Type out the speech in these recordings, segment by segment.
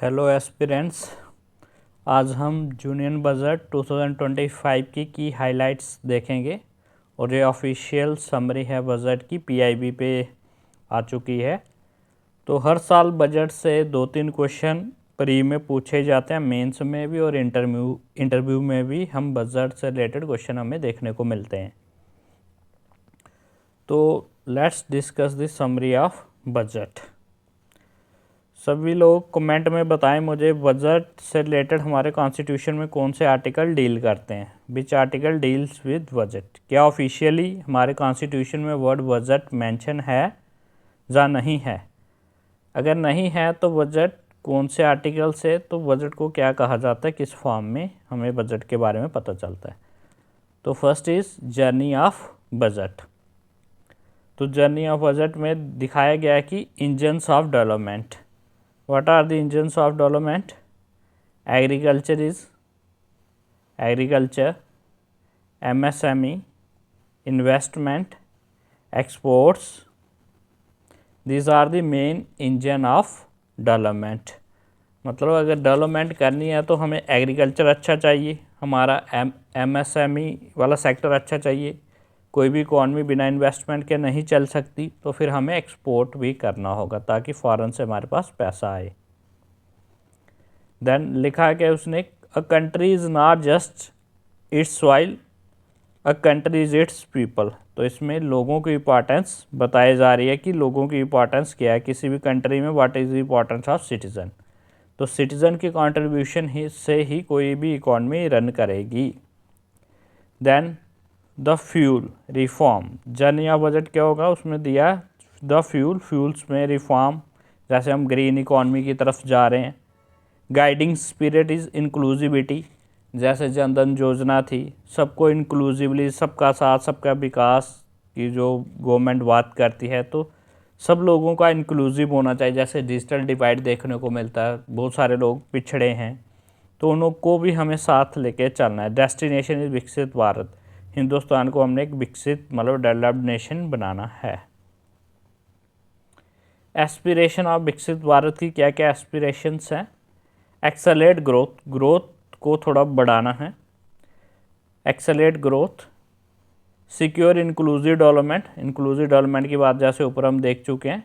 Hello aspirants. आज हम union budget 2025 की हाइलाइट्स देखेंगे और ये ऑफिशियल समरी है बजट की, पीआईबी पे आ चुकी है। तो हर साल बजट से 2-3 क्वेश्चन प्री में पूछे जाते हैं, मेंस में भी और इंटरव्यू में भी हम बजट से रिलेटेड क्वेश्चन हमें देखने को मिलते हैं। तो let's discuss the summary of budget. सभी लोग कमेंट में बताएं मुझे बजट से रिलेटेड हमारे कॉन्स्टिट्यूशन में कौन से आर्टिकल डील करते हैं। Which article deals with budget. क्या ऑफिशियली हमारे कॉन्स्टिट्यूशन में वर्ड बजट मेंशन है या नहीं है। अगर नहीं है तो बजट कौन से आर्टिकल से, तो बजट को क्या कहा जाता है, किस फॉर्म में हमें बजट के बारे में पता चलता है। तो first is journey of budget. तो जर्नी ऑफ बजट में दिखाया गया है कि engines of development. What are the engines of development? Agriculture is agriculture, MSME, investment, exports. These are the main engine of development. मतलब अगर डेवलपमेंट करनी है तो हमें एग्रीकल्चर अच्छा चाहिए, हमारा MSME वाला सेक्टर अच्छा चाहिए। कोई भी इकॉनमी बिना इन्वेस्टमेंट के नहीं चल सकती, तो फिर हमें एक्सपोर्ट भी करना होगा ताकि फॉरेन से हमारे पास पैसा आए। देन लिखा है कि उसने a country is not just it's soil, a country is it's people. तो इसमें लोगों की इंपॉर्टेंस बताई जा रही है कि लोगों की इंपॉर्टेंस क्या है किसी भी कंट्री में। What is the importance of citizen. तो सिटीज़न की कंट्रीब्यूशन से ही कोई भी इकॉनमी रन करेगी। Then the fuel reform. Journey of budget क्या होगा, उसमें दिया द फ्यूल्स में रिफॉर्म, जैसे हम ग्रीन इकॉनमी की तरफ जा रहे हैं। गाइडिंग स्पिरिट इज़ इंक्लूसिविटी, जैसे जन धन योजना थी, सबको इंक्लूसिवली, सबका साथ सबका विकास की जो गवर्नमेंट बात करती है, तो सब लोगों का इंक्लूसिव होना चाहिए। जैसे डिजिटल डिवाइड देखने को मिलता है, बहुत सारे लोग पिछड़े हैं, तो उनको भी हमें साथ लेके चलना है। डेस्टिनेशन इज विकसित भारत। हिंदुस्तान को हमने एक विकसित मतलब डेवलप्ड नेशन बनाना है। एस्पिरेशन ऑफ विकसित भारत की क्या क्या एस्पिरेशंस हैं। एक्सेलरेट ग्रोथ, ग्रोथ को थोड़ा बढ़ाना है। Accelerate growth. Secure inclusive development, inclusive development की बात जैसे ऊपर हम देख चुके हैं।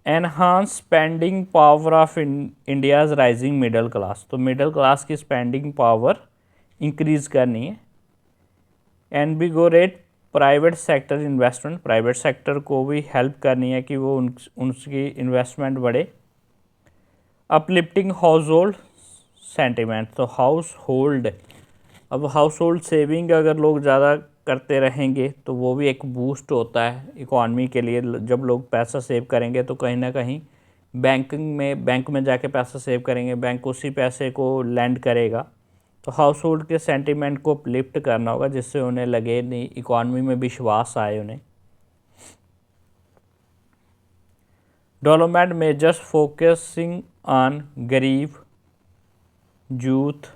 Enhance spending power of India's rising middle class, तो मिडिल क्लास की स्पेंडिंग पावर इंक्रीज करनी है। Invigorate private sector investment, private sector को भी हेल्प करनी है कि वो उनकी इन्वेस्टमेंट बढ़े। अपलिफ्टिंग हाउस होल्ड सेंटिमेंट, तो हाउस होल्ड, अब हाउस होल्ड सेविंग अगर लोग ज़्यादा करते रहेंगे तो वो भी एक बूस्ट होता है इकॉनमी के लिए। जब लोग पैसा सेव करेंगे तो कहीं ना कहीं बैंक में जाके पैसा सेव करेंगे, बैंक उसी पैसे को लैंड करेगा। तो हाउस होल्ड के सेंटिमेंट को अपलिफ्ट करना होगा, जिससे उन्हें लगे नहीं, इकॉनमी में विश्वास आए उन्हें। डेवलपमेंट मेजर्स फोकसिंग ऑन गरीब, यूथ,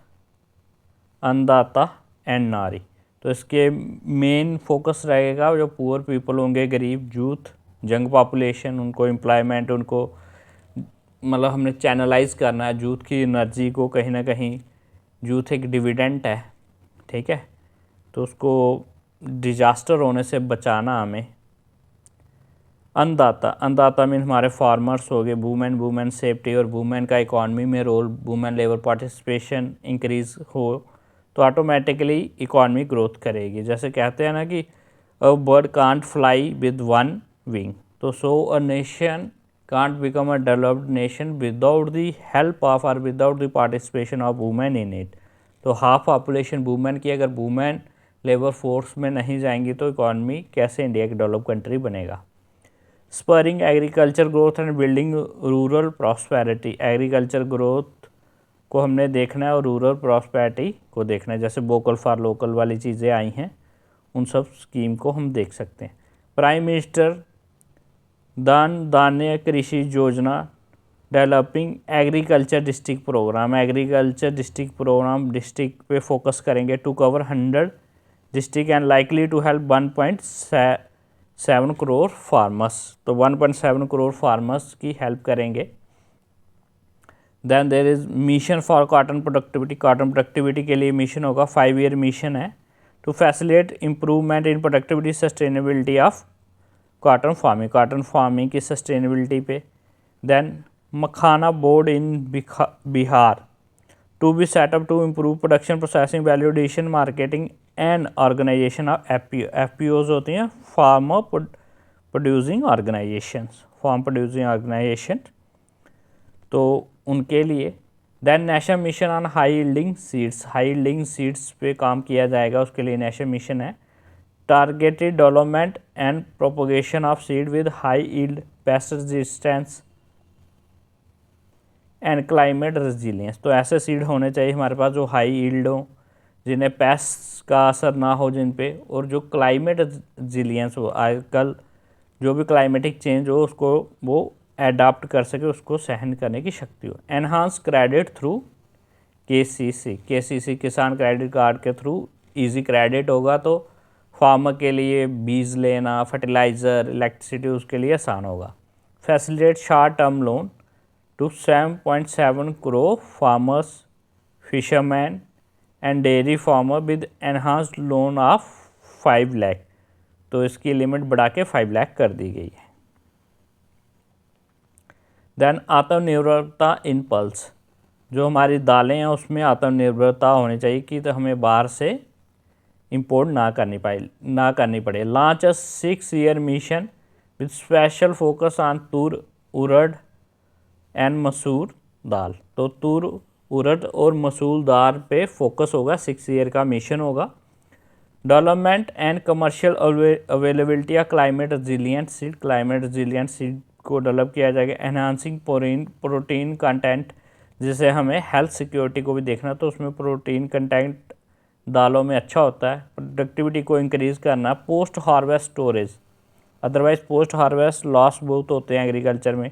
अन्नदाता एंड नारी, तो इसके मेन फोकस रहेगा जो पुअर पीपल होंगे, गरीब, यूथ, यंग पॉपुलेशन, उनको एम्प्लॉयमेंट, उनको मतलब हमने चैनलाइज करना है यूथ की एनर्जी को। कहीं ना कहीं यूथ एक डिविडेंट है, ठीक है, तो उसको डिजास्टर होने से बचाना हमें। अन्नदाता, अन्नदाता मीन हमारे फार्मर्स हो गए। वुमेन सेफ्टी और वुमेन का इकॉनमी में role, women labour participation increase हो तो ऑटोमेटिकली इकॉनमी ग्रोथ करेगी। जैसे कहते हैं ना कि a bird can't fly with one wing, तो so a nation can't become a developed nation without the help of और without the participation of women in it. तो हाफ पॉपुलेशन वुमेन की, अगर वुमेन लेबर फोर्स में नहीं जाएंगी तो economy कैसे इंडिया की डेवलप कंट्री बनेगा। Spurring agriculture growth and building rural prosperity, agriculture growth को हमने देखना है और रूरल प्रॉस्पेरिटी को देखना है। जैसे वोकल फॉर लोकल वाली चीज़ें आई हैं, उन सब स्कीम को हम देख सकते हैं। प्राइम मिनिस्टर धन Dhanya Krishi Yojana, developing agriculture district programme, agriculture district programme district पे फोकस करेंगे to cover 100 district and likely to help 1.7 crore farmers, तो 1.7 करोड़ फार्मर्स की हेल्प करेंगे। Then there is mission for cotton productivity, cotton productivity के लिए मिशन होगा, 5 year mission है, to facilitate improvement in productivity sustainability of cotton farming की sustainability पे। Then makhana board in Bihar to be setup to improve production processing value addition marketing and organisation of F होती हैं, farm producing organisation, तो उनके लिए। Then national mission on high yielding seeds पे काम किया जाएगा, उसके लिए नेशनल मिशन है। Targeted development and propagation of seed with high yield, pest resistance and climate resilience, तो ऐसे सीड होने चाहिए हमारे पास जो हाई यील्ड हो, जिन्हें पेस्ट का असर ना हो जिन पे, और जो क्लाइमेट रेजिलियंस हो, आजकल जो भी क्लाइमेटिक चेंज हो उसको वो एडाप्ट कर सके, उसको सहन करने की शक्ति हो। एनहांस क्रेडिट थ्रू केसीसी किसान क्रेडिट कार्ड के थ्रू इजी क्रेडिट होगा, तो फार्मर के लिए बीज लेना, फर्टिलाइज़र, इलेक्ट्रिसिटी उसके लिए आसान होगा। Facilitate short term loan to 7.7 crore farmers, fisherman and dairy farmer with enhanced loan of 5 lakh, तो इसकी लिमिट बढ़ा के 5 लाख कर दी गई है। देन आत्मनिर्भरता इन पल्स, जो हमारी दालें हैं उसमें आत्मनिर्भरता होनी चाहिए कि तो हमें बाहर से इंपोर्ट ना करनी पड़े। Launch a 6 year mission with special focus on Toor, urad and मसूर दाल, तो तूर, उड़द और मसूर दाल पे फोकस होगा, 6 ईयर का मिशन होगा। Development and commercial availability of climate resilient seed को डेवलप किया जाएगा। एनहांसिंग प्रोटीन कंटेंट, जिसे हमें हेल्थ सिक्योरिटी को भी देखना, तो उसमें प्रोटीन कंटेंट दालों में अच्छा होता है। प्रोडक्टिविटी को इंक्रीज़ करना। Post harvest storage, otherwise post harvest loss बहुत होते हैं एग्रीकल्चर में,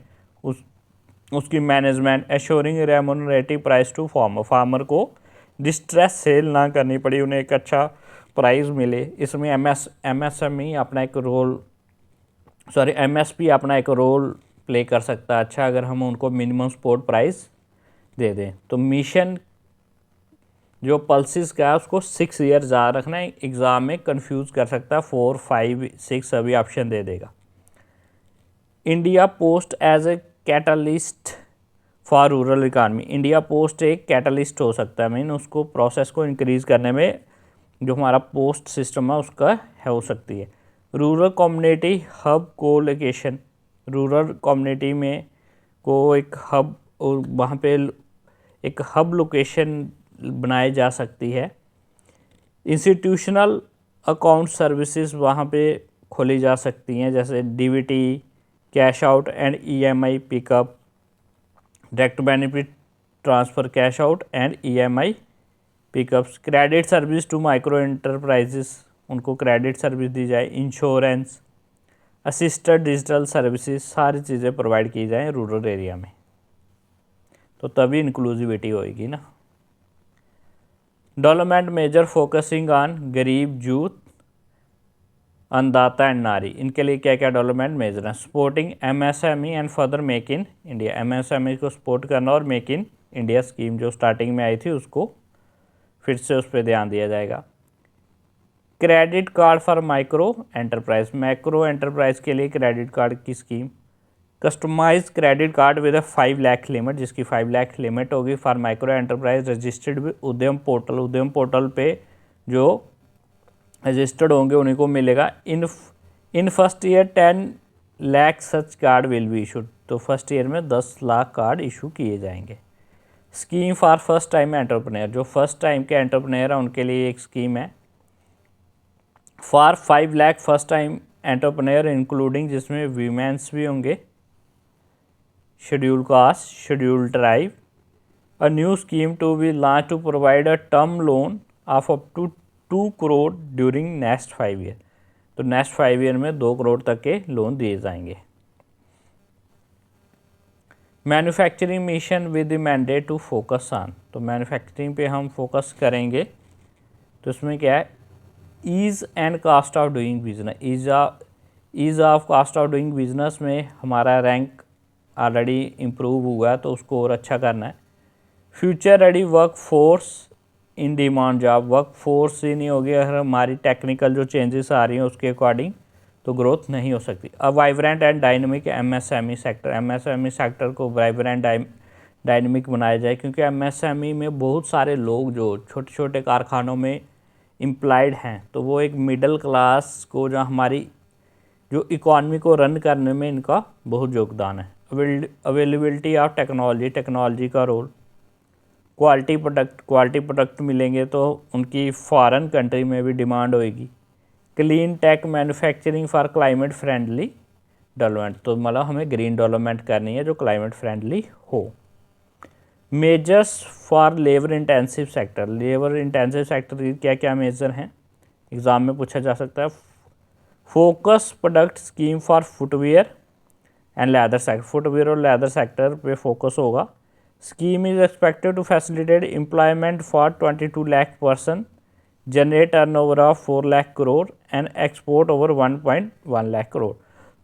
उसकी management. Assuring remunerative price to farmer को डिस्ट्रेस सेल ना करनी पड़ी, उन्हें एक अच्छा प्राइस मिले। इसमें एमएसएमई अपना एक रोल एमएसपी अपना एक रोल प्ले कर सकता है अच्छा, अगर हम उनको मिनिमम सपोर्ट प्राइस दे दें। तो मिशन जो पल्सिस का है उसको 6 ईयर याद रखना है, एग्ज़ाम में कंफ्यूज कर सकता है, 4, 5, 6 सभी ऑप्शन दे देगा। India post as a catalyst for rural economy, India post एक कैटलिस्ट हो सकता है, मीन उसको प्रोसेस को इंक्रीज़ करने में जो हमारा पोस्ट सिस्टम है उसका हो सकती है। रूरल कम्युनिटी हब को लोकेशन, रूरल कम्युनिटी में को एक हब, और वहाँ पे एक हब लोकेशन बनाई जा सकती है। इंस्टीट्यूशनल अकाउंट सर्विसेज वहाँ पे खोली जा सकती हैं, जैसे DBT, cash out and EMI pickup, direct benefit transfer, cash out and EMI pickups. Credit service to micro enterprises, उनको क्रेडिट सर्विस दी जाए। इंश्योरेंस, असिस्टेड डिजिटल सर्विसेज, सारी चीज़ें प्रोवाइड की जाएँ रूरल एरिया में, तो तभी इंक्लूसिविटी होएगी ना। डेवलपमेंट मेजर फोकसिंग ऑन गरीब, यूथ, अन्नदाता एंड नारी, इनके लिए क्या क्या डेवलपमेंट मेजर हैं। Supporting MSME and further make in India, MSME को सपोर्ट करना, और मेक इन इंडिया स्कीम जो स्टार्टिंग में आई थी उसको फिर से उस पर ध्यान दिया जाएगा। Credit card for micro enterprise के लिए क्रेडिट कार्ड की scheme. Customise credit card with 5 lakh limit, जिसकी 5 लाख लिमिट होगी for micro enterprise registered with Udyam portal पे जो रजिस्टर्ड होंगे उन्हीं को मिलेगा। In first year 10 lakh such card will be issued, तो फर्स्ट ईयर में 10 लाख कार्ड इशू किए जाएंगे। Scheme for first time entrepreneur, जो फर्स्ट टाइम के एंटरप्रेन्योर हैं उनके लिए एक स्कीम है। For 5 lakh first time entrepreneur including, जिसमें वीमेंस भी होंगे। Schedule caste, schedule tribe. A new scheme to be launch to provide a term loan of up to 2 crore during next 5 year, तो नेक्स्ट 5 ईयर में 2 करोड़ तक के लोन दिए जाएंगे। Manufacturing mission with the mandate to focus on, तो manufacturing पे हम focus करेंगे, तो इसमें क्या है, ease and cost of doing business. Ease of cost of doing business में हमारा रैंक ऑलरेडी इम्प्रूव हुआ है तो उसको और अच्छा करना है। Future ready work force in demand job, work force ही नहीं होगी अगर हमारी टेक्निकल जो चेंजेस आ रही हैं उसके अकॉर्डिंग, तो ग्रोथ नहीं हो सकती। अब vibrant and dynamic MSME sector, MSME sector को वाइब्रेंट डायनेमिक बनाया जाए, क्योंकि एमएसएमई में बहुत सारे लोग जो छोटे छोटे कारखानों में एम्प्लॉयड हैं, तो वो एक मिडिल क्लास को जो हमारी जो इकॉनमी को रन करने में इनका बहुत योगदान है। अवेलेबिलिटी ऑफ टेक्नोलॉजी, टेक्नोलॉजी का रोल, क्वालिटी प्रोडक्ट मिलेंगे तो उनकी फॉरेन कंट्री में भी डिमांड होएगी। Clean tech manufacturing for climate friendly development, तो मतलब हमें ग्रीन डेवलपमेंट करनी है जो क्लाइमेट फ्रेंडली हो। Measures for labour intensive sector, labour intensive sector की क्या क्या मेजर हैं, एग्ज़ाम में पूछा जा सकता है। Focus product scheme for footwear and leather sector, footwear और लेदर सेक्टर पे फोकस होगा। Scheme is expected to facilitate employment for 22 lakh person, generate turnover of 4 lakh crore and export over 1.1 lakh crore.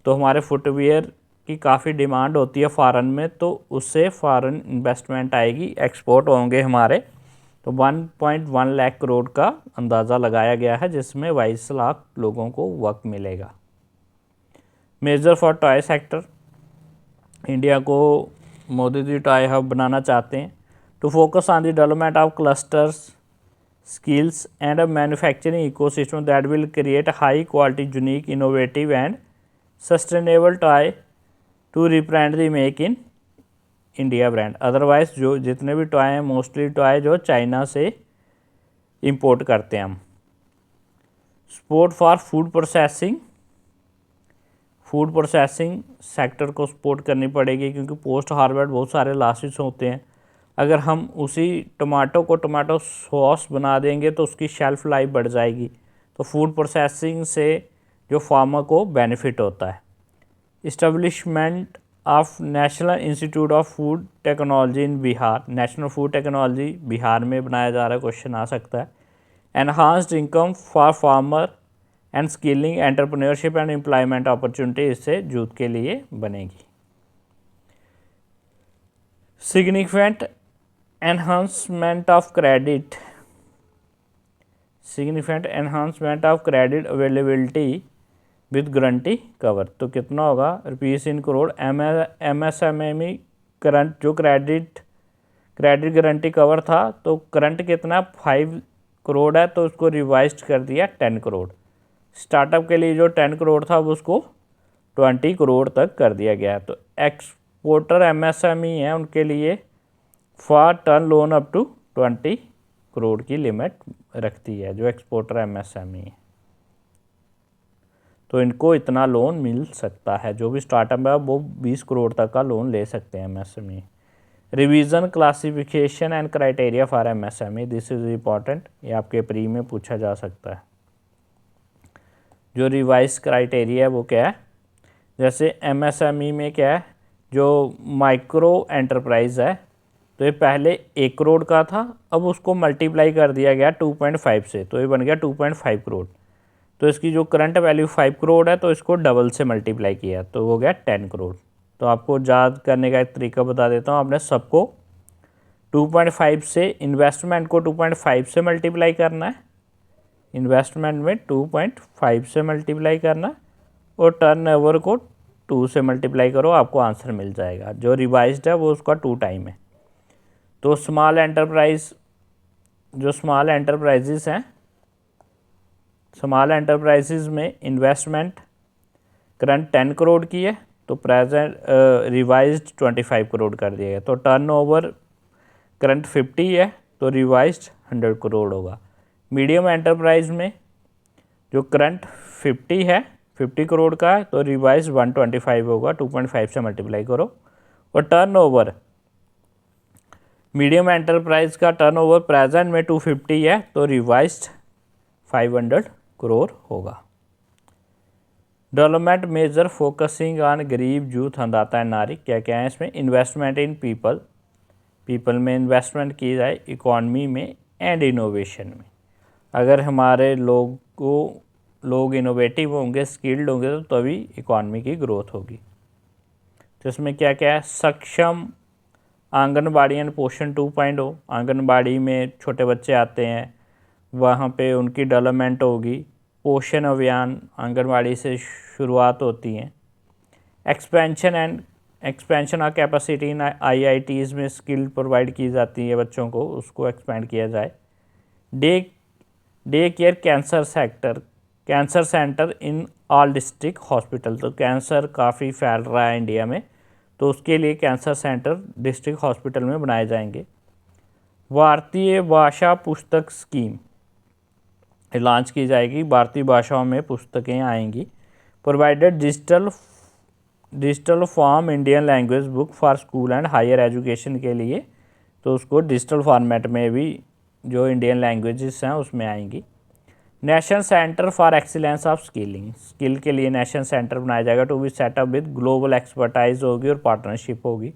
तो हमारे फुटवेयर की काफ़ी डिमांड होती है फॉरेन में, तो उससे फॉरेन इन्वेस्टमेंट आएगी, एक्सपोर्ट होंगे हमारे, तो 1.1 लाख करोड़ का अंदाज़ा लगाया गया है, जिसमें 22 लाख लोगों को वर्क मिलेगा। Measure for toy sector, India को मोदी जी टॉय हब बनाना चाहते हैं। To focus on the development of clusters skills and a manufacturing ecosystem that will create high quality, unique, innovative and sustainable toy to rebrand the make in India brand. Otherwise जो जितने भी toy हैं mostly toy जो China से import करते हैं हम। Support for food processing, food processing sector को सपोर्ट करनी पड़ेगी, क्योंकि पोस्ट हार्वेस्ट बहुत सारे लॉसेस होते हैं। अगर हम उसी टमाटो को टमाटो सॉस बना देंगे तो उसकी शेल्फ़ लाइफ बढ़ जाएगी, तो फूड प्रोसेसिंग से जो फार्मर को बेनिफिट होता है। Establishment of national institute of food technology in Bihar, national food technology Bihar में बनाया जा रहा है, क्वेश्चन आ सकता है। Enhanced income for farmer and skilling entrepreneurship and employment opportunity इससे यूथ के लिए बनेगी। Significant enhancement of credit, significant enhancement of credit availability with guarantee cover, तो कितना होगा rupees in crore. MSME current जो क्रेडिट गारंटी कवर था, तो करंट कितना 5 करोड़ है, तो उसको रिवाइज कर दिया 10 करोड़। स्टार्टअप के लिए जो 10 करोड़ था वो उसको 20 करोड़ तक कर दिया गया। तो एक्सपोर्टर एमएसएमई है उनके लिए for term loan up to 20 crore की लिमिट रखती है जो एक्सपोर्टर एमएसएमई है, तो इनको इतना लोन मिल सकता है। जो भी स्टार्टअप है वो 20 करोड़ तक का लोन ले सकते हैं MSME. Revision classification and criteria for MSME, this is important, ये आपके प्री में पूछा जा सकता है। जो रिवाइज क्राइटेरिया है वो क्या है, जैसे एमएसएमई में क्या है, जो माइक्रो एंटरप्राइज है तो ये पहले 1 करोड़ का था, अब उसको मल्टीप्लाई कर दिया गया 2.5 से, तो ये बन गया 2.5 करोड़। तो इसकी जो करंट वैल्यू 5 करोड़ है, तो इसको डबल से मल्टीप्लाई किया तो हो गया 10 करोड़। तो आपको याद करने का एक तरीका बता देता हूँ, आपने सबको 2.5 से, इन्वेस्टमेंट को 2.5 से मल्टीप्लाई करना है, इन्वेस्टमेंट में 2.5 से मल्टीप्लाई करना है, और टर्नओवर को 2 से मल्टीप्लाई करो, आपको आंसर मिल जाएगा। जो रिवाइज्ड है वो उसका 2 टाइम है। तो स्मॉल एंटरप्राइज, जो स्मॉल एंटरप्राइजेस हैं, स्मॉल एंटरप्राइजेस में इन्वेस्टमेंट करंट 10 करोड़ की है, तो प्रेजेंट रिवाइज्ड 25 करोड़ कर दिया गया। तो टर्नओवर करंट 50 है, तो रिवाइज्ड 100 करोड़ होगा। मीडियम एंटरप्राइज में जो करंट 50 है, 50 करोड़ का है, तो रिवाइज 125 होगा, 2.5 से मल्टीप्लाई करो। और टर्नओवर, मीडियम एंटरप्राइज का टर्नओवर प्रेजेंट में 250 है, तो रिवाइज्ड 500 करोड़ होगा। डेवलपमेंट मेजर फोकसिंग ऑन गरीब, यूथ, अन्नदाता एंड नारी, क्या क्या है इसमें। इन्वेस्टमेंट इन पीपल, पीपल में इन्वेस्टमेंट की जाए, इकॉनमी में एंड इनोवेशन में। अगर हमारे लोग इनोवेटिव होंगे, स्किल्ड होंगे, तो तभी इकॉनमी की ग्रोथ होगी। तो इसमें क्या क्या है, सक्षम आंगनबाड़ी एंड पोषण 2.0, आंगनबाड़ी में छोटे बच्चे आते हैं, वहाँ पे उनकी डेवलपमेंट होगी। पोषण अभियान आंगनबाड़ी से शुरुआत होती है। Expansion of capacity in IITs में स्किल प्रोवाइड की जाती है बच्चों को, उसको एक्सपेंड किया जाए। Day care cancer centre in all district hospital, तो कैंसर काफ़ी फैल रहा है इंडिया में, तो उसके लिए कैंसर सेंटर डिस्ट्रिक्ट हॉस्पिटल में बनाए जाएंगे। भारतीय भाषा पुस्तक स्कीम लॉन्च की जाएगी, भारतीय भाषाओं में पुस्तकें आएंगी। Provided digital form Indian language book for school and higher education के लिए, तो उसको डिजिटल फॉर्मेट में भी जो इंडियन लैंग्वेजेस हैं उसमें आएंगी। National centre for excellence of skill के लिए नेशनल सेंटर बनाया जाएगा, to be set up with global expertise होगी और पार्टनरशिप होगी।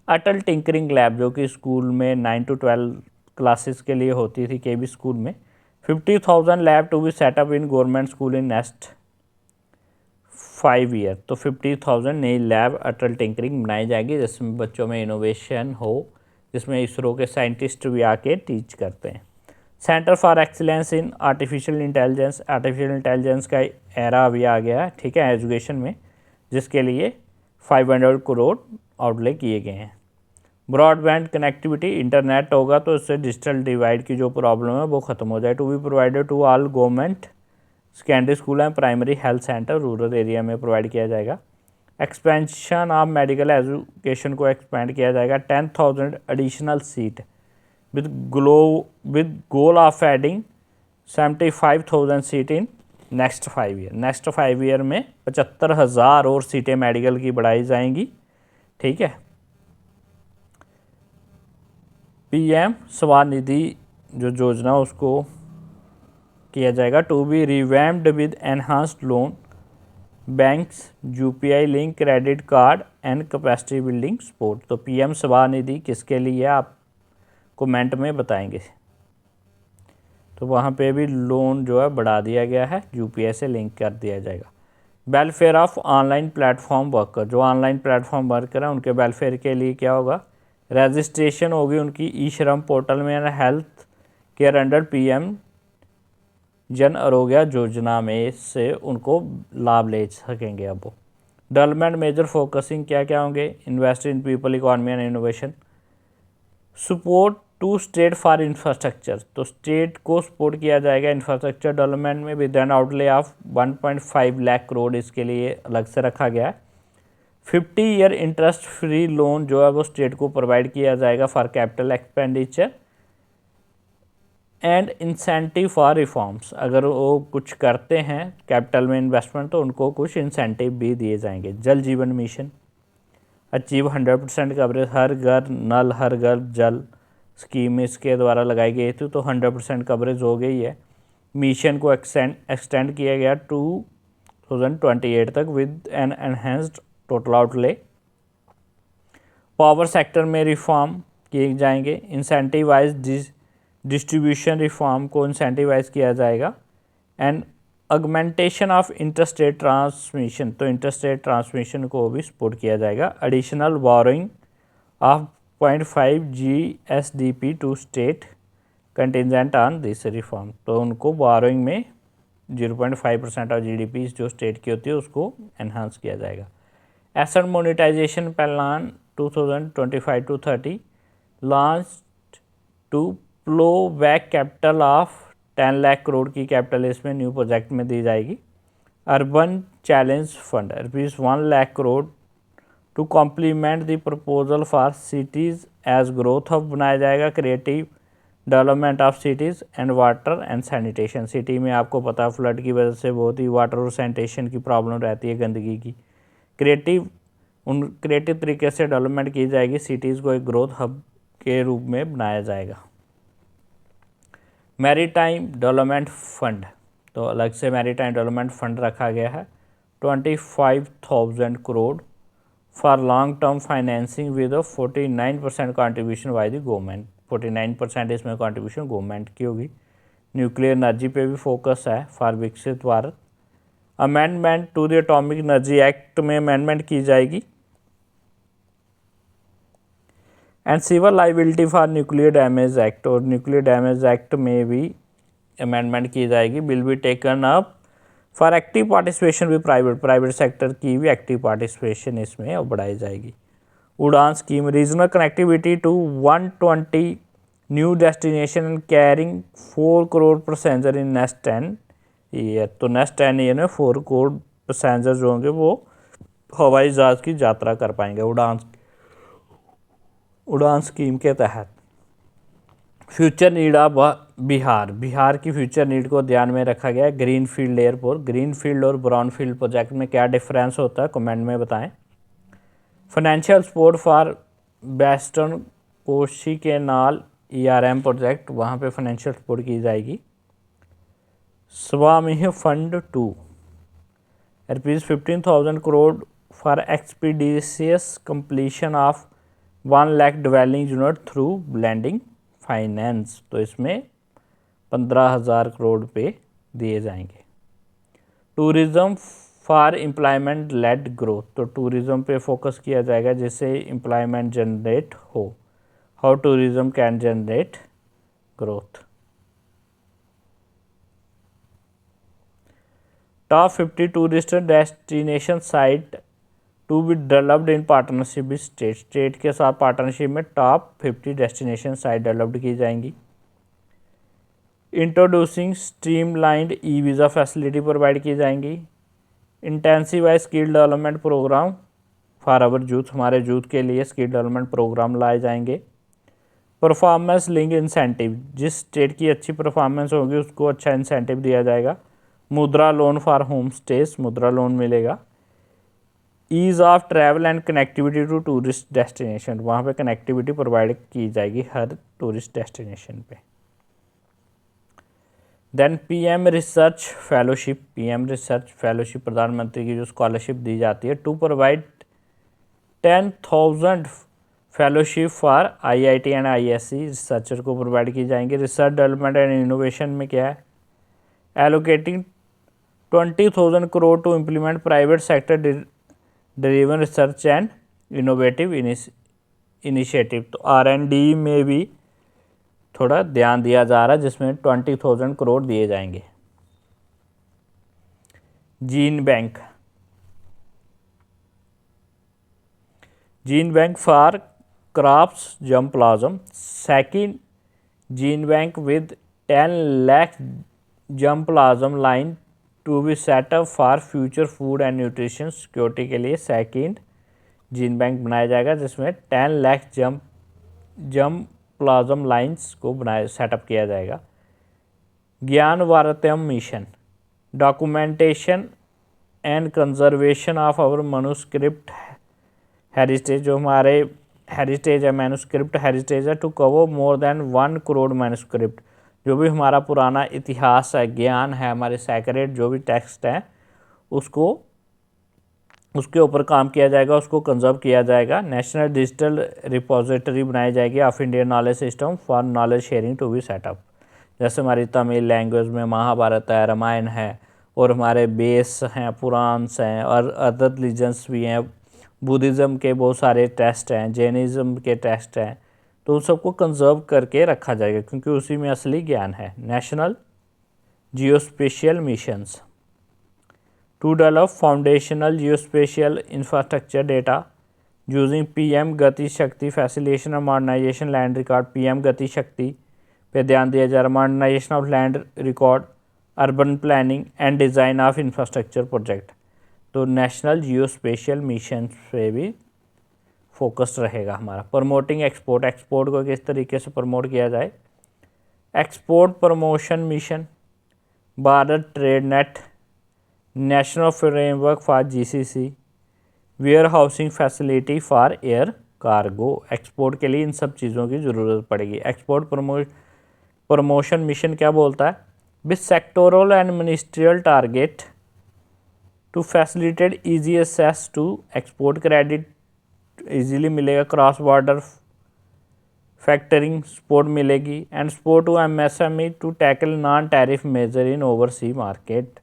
अटल टिंकरिंग लैब जो कि स्कूल में 9 to 12 क्लासेस के लिए होती थी केबी स्कूल में, 50,000 lab to be set up in government school in next 5 year, तो 50,000 नई लैब अटल टिंकरिंग बनाई जाएगी जिसमें बच्चों में इनोवेशन हो, जिसमें इसरो के साइंटिस्ट भी आके टीच करते हैं। Centre for excellence in artificial intelligence का एरा अभी आ गया है, ठीक है, एजुकेशन में, जिसके लिए 500 करोड़ आउटले किए गए हैं। ब्रॉडबैंड कनेक्टिविटी, इंटरनेट होगा तो इससे डिजिटल डिवाइड की जो प्रॉब्लम है वो खत्म हो जाए। To be provided to all government secondary school and primary health centre rural area में प्रोवाइड किया जाएगा। एक्सपेंशन ऑफ मेडिकल एजुकेशन को एक्सपेंड किया जाएगा। 10,000 additional seat with goal of adding 75,000 seat in next 5 year. Next 5 year में 75,000 और सीटें medical की बढ़ाई जाएंगी, ठीक है। पीएम स्वनिधि जो योजना उसको किया जाएगा। To be revamped with enhanced loan banks UPI link credit card and capacity building support. तो पीएम स्वनिधि किसके लिए आप कमेंट में बताएंगे। तो वहाँ पे भी लोन जो है बढ़ा दिया गया है, यूपीआई से लिंक कर दिया जाएगा। Welfare of online platform worker, जो ऑनलाइन प्लेटफॉर्म वर्कर हैं उनके वेलफेयर के लिए क्या होगा, रजिस्ट्रेशन होगी उनकी ई श्रम पोर्टल में, health care under PM Jan Arogya Yojana में से उनको लाभ ले सकेंगे। अब वो डेवलपमेंट मेजर फोकसिंग क्या क्या होंगे, invest in people economy and innovation, support to state for infrastructure, तो स्टेट को सपोर्ट किया जाएगा इंफ्रास्ट्रक्चर डेवलपमेंट में with an outlay of 1.5 lakh crore इसके लिए अलग से रखा गया है। 50 ईयर इंटरेस्ट फ्री लोन जो है वो स्टेट को प्रोवाइड किया जाएगा for capital expenditure and incentive for reforms, अगर वो कुछ करते हैं कैपिटल में इन्वेस्टमेंट तो उनको कुछ इंसेंटिव भी दिए जाएंगे। जल जीवन मिशन अचीव 100% कवरेज, हर घर नल हर घर जल स्कीम इसके द्वारा लगाई गई थी, तो 100% कवरेज हो गई है। मिशन को एक्सटेंड किया गया 2028 तक with an enhanced total outlay. Power sector में रिफॉर्म किए जाएंगे। इंसेंटिवाइज डिस्ट्रीब्यूशन रिफॉर्म को इंसेंटिवाइज किया जाएगा। And augmentation of interstate transmission, तो इंटरस्टेट ट्रांसमिशन को भी सपोर्ट किया जाएगा। Additional borrowing of 0.5 GSDP to state contingent on this reform, तो उनको बोरोइंग में 0.5% ऑफ GDP जो स्टेट की होती है उसको एनहांस किया जाएगा। Asset monetisation plan 2025 to 30 launch to plough back capital of 10 lakh crore की कैपिटल इसमें न्यू प्रोजेक्ट में दी जाएगी। Urban challenge fund ₹1 lakh crore to complement the proposal for cities as growth hub बनाया जाएगा। Creative development of cities and water and sanitation, city में आपको पता है फ्लड की वजह से बहुत ही वाटर और सैनिटेशन की प्रॉब्लम रहती है, गंदगी की। क्रिएटिव तरीके से डेवलपमेंट की जाएगी, सिटीज़ को एक ग्रोथ हब के रूप में बनाया जाएगा। मैरीटाइम डेवलपमेंट फंड, तो अलग से मैरीटाइम डेवलपमेंट फंड रखा गया है 25,000 crore for long term financing with 49% contribution by the government. 49% इसमें कॉन्ट्रीब्यूशन गवर्नमेंट की होगी। न्यूक्लियर एनर्जी पे भी फोकस है for Viksit Bharat. Amendment to the atomic energy act में अमेंडमेंट की जाएगी and civil liability for nuclear damage act, और न्यूक्लियर डैमेज एक्ट में भी अमेंडमेंट की जाएगी, will be taken up for active participation भी प्राइवेट सेक्टर की भी एक्टिव पार्टिसिपेशन इसमें अब बढ़ाई जाएगी। UDAN scheme, regional connectivity to 120 new destination and carrying 4 crore passenger in next 10 year. तो नेक्स्ट 10 ईयर में 4 करोड़ पैसेंजर जो होंगे वो हवाई जहाज़ की यात्रा कर पाएंगे उड़ान स्कीम के तहत। फ्यूचर नीड ऑफ बिहार की फ्यूचर नीड को ध्यान में रखा गया है। Green field airport, green field और ब्राउन फील्ड प्रोजेक्ट में क्या डिफरेंस होता है कमेंट में बताएं। Financial support for western Koshi के नाल ERM प्रोजेक्ट, वहाँ पे फाइनेंशियल सपोर्ट की जाएगी। स्वामिह fund 2 ₹15,000 crore for expeditious completion of 1 lakh dwelling unit through blended finance, तो इसमें 15,000 करोड़ पे दिए जाएंगे। Tourism for employment led growth, तो टूरिज्म पे फोकस किया जाएगा जिससे एम्प्लॉयमेंट जनरेट हो। How tourism can generate growth. Top 50 tourist destination site to be developed in partnership with state के साथ पार्टनरशिप में टॉप 50 डेस्टिनेशन साइट डेवलप्ड की जाएंगी। Introducing streamlined visa facility provide की जाएंगी। Intensify skill development program for our youth, हमारे youth के लिए स्किल डेवलपमेंट प्रोग्राम लाए जाएंगे। परफॉर्मेंस लिंक इंसेंटिव, जिस स्टेट की अच्छी परफॉर्मेंस होगी उसको अच्छा इंसेंटिव दिया जाएगा। Mudra loan for home stays, Mudra loan मिलेगा। Ease of travel and connectivity to tourist destination, वहाँ पे कनेक्टिविटी प्रोवाइड की जाएगी हर टूरिस्ट डेस्टिनेशन पे। Then PM research fellowship, PM research fellowship प्रधानमंत्री की जो स्कॉलरशिप दी जाती है to provide 10,000 fellowship for IIT and ISC researcher को प्रोवाइड की जाएंगी। रिसर्च डेवलपमेंट एंड इनोवेशन में क्या है, allocating 20,000 crore to implement private sector driven research and innovative initiative, तो R&D में भी थोड़ा ध्यान दिया जा रहा है जिसमें 20,000 करोड़ दिए जाएंगे। Gene bank for crafts germplasm, second gene bank with 10 lakh germplasm line to be setup for future food and nutrition security के लिए सेकंड जीन बैंक बनाया जाएगा जिसमें 10 लाख प्लाज्म लाइंस को सेटअप किया जाएगा। Gyan Bharatam mission, documentation and conservation of our manuscript heritage, जो हमारे हेरिटेज है मैन्युस्क्रिप्ट हेरिटेज है, to cover more than 1 crore manuscript, जो भी हमारा पुराना इतिहास है, ज्ञान है, हमारे सेक्रेट जो भी टेक्स्ट हैं उसके ऊपर काम किया जाएगा, उसको कंजर्व किया जाएगा। नेशनल डिजिटल रिपोजिटरी बनाई जाएगी of Indian knowledge system for knowledge sharing to be set up, जैसे हमारी तमिल लैंग्वेज में महाभारत है, रामायण है, और हमारे बेस हैं, पुराण्स हैं, और अदर रिलीजन्स भी हैं, बुद्धिज़्म के बहुत सारे टेक्स्ट हैं, जैनिज़्म के टेक्स्ट हैं, तो उन सबको कंजर्व करके रखा जाएगा क्योंकि उसी में असली ज्ञान है। National geospatial missions to develop foundational geospatial infrastructure data using PM Gati शक्ति फैसिलिटेशन और modernisation land record. PM Gati शक्ति पे ध्यान दिया जा रहा है, modernisation of land record, urban planning and design of infrastructure project. तो नेशनल जियोस्पेशियल मिशन पे भी फोकस रहेगा हमारा। प्रमोटिंग एक्सपोर्ट को किस तरीके से प्रमोट किया जाए। Export promotion mission, Bharat trade net, national framework for GCC, warehousing facility for air cargo. Export के लिए इन सब चीज़ों की ज़रूरत पड़ेगी। एक्सपोर्ट प्रमोशन मिशन क्या बोलता है, with sectoral and ministerial target to facilitate easy access to export, credit easily मिलेगा, क्रॉस बॉर्डर फैक्टरिंग सपोर्ट मिलेगी, and support to MSME to tackle non tariff measure in oversea market.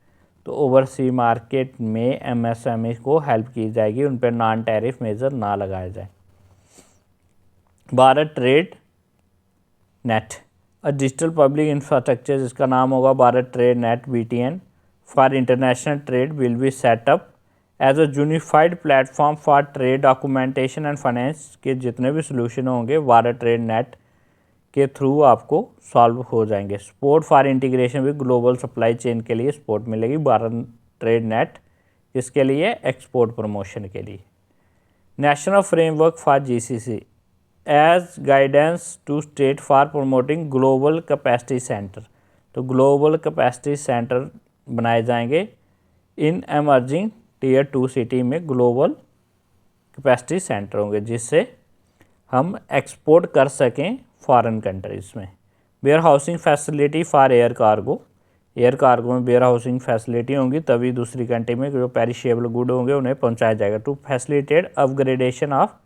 तो oversea market में MSME को help की जाएगी, उन पर non tariff major ना लगाए जाए। Bharat trade net, a digital public infrastructure जिसका नाम होगा Bharat trade net BTN for international trade will be set up as a unified platform for trade documentation and finance के जितने भी सोल्यूशन होंगे भारत ट्रेड नेट के थ्रू आपको सॉल्व हो जाएंगे। Support for integration with global supply chain के लिए सपोर्ट मिलेगी भारत ट्रेड नेट, किसके लिए? एक्सपोर्ट प्रमोशन के लिए। National framework for GCC as guidance to state for promoting global capacity centre, तो ग्लोबल कैपेसिटी सेंटर बनाए जाएंगे इन एमर्जिंग टीयर 2 सिटी में, ग्लोबल कैपेसिटी सेंटर होंगे जिससे हम एक्सपोर्ट कर सकें फॉरेन कंट्रीज़ में। Warehousing facility for air cargo, air cargo में वेयर हाउसिंग फैसिलिटी होंगी तभी दूसरी कंट्री में जो पेरिशेबल गुड होंगे उन्हें पहुंचाया जाएगा। To facilitate upgradation of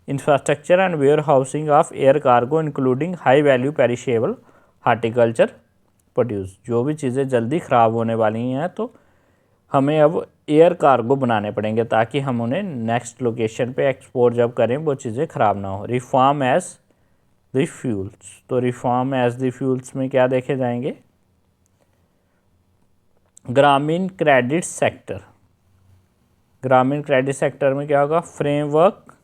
infrastructure and warehousing of air cargo including high value perishable horticulture produce, जो भी चीज़ें जल्दी ख़राब होने वाली हैं तो हमें अब एयर कार्गो बनाने पड़ेंगे ताकि हम उन्हें नेक्स्ट लोकेशन पे एक्सपोर्ट जब करें वो चीज़ें ख़राब ना हो। रिफॉर्म एज द फ्यूल्स, तो रिफॉर्म एज द फ्यूल्स में क्या देखे जाएंगे? ग्रामीण क्रेडिट सेक्टर, ग्रामीण क्रेडिट सेक्टर में क्या होगा? Framework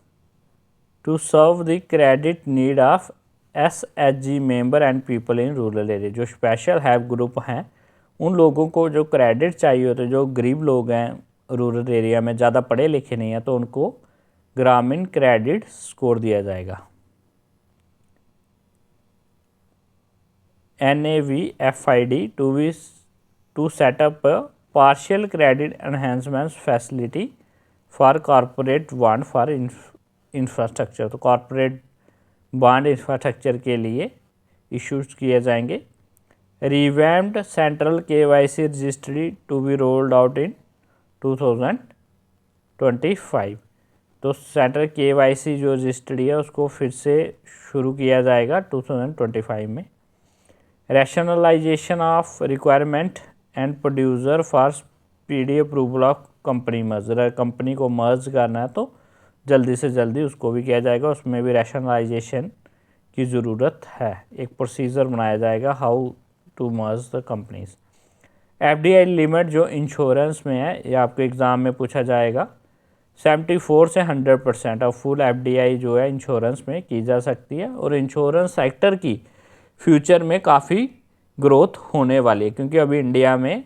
to serve the credit need of SHG member and people in rural area, जो स्पेशल हेल्प ग्रुप हैं उन लोगों को जो क्रेडिट चाहिए होते हैं, जो गरीब लोग हैं रूरल एरिया में, ज़्यादा पढ़े लिखे नहीं हैं, तो उनको ग्रामीण क्रेडिट स्कोर दिया जाएगा। NAVFID to set up partial credit enhancement facility for corporate bond for infrastructure, तो कॉरपोरेट बॉन्ड इंफ्रास्ट्रक्चर के लिए इश्यूज किए जाएंगे। Revamped central KYC registry to be rolled out in 2025, तो सेंट्रल KYC जो रजिस्ट्री है उसको फिर से शुरू किया जाएगा 2025 में। Rationalization of requirement and producer for speedy approval of company merger, company को मर्ज करना है तो जल्दी से जल्दी उसको भी किया जाएगा, उसमें भी रैशनलाइजेशन की ज़रूरत है। एक प्रोसीजर बनाया जाएगा how to merge the companies. FDI limit जो इंश्योरेंस में है, ये आपके एग्ज़ाम में पूछा जाएगा, 74 से 100% ऑफ फुल FDI जो है इंश्योरेंस में की जा सकती है। और इंश्योरेंस सेक्टर की फ्यूचर में काफ़ी ग्रोथ होने वाली है क्योंकि अभी इंडिया में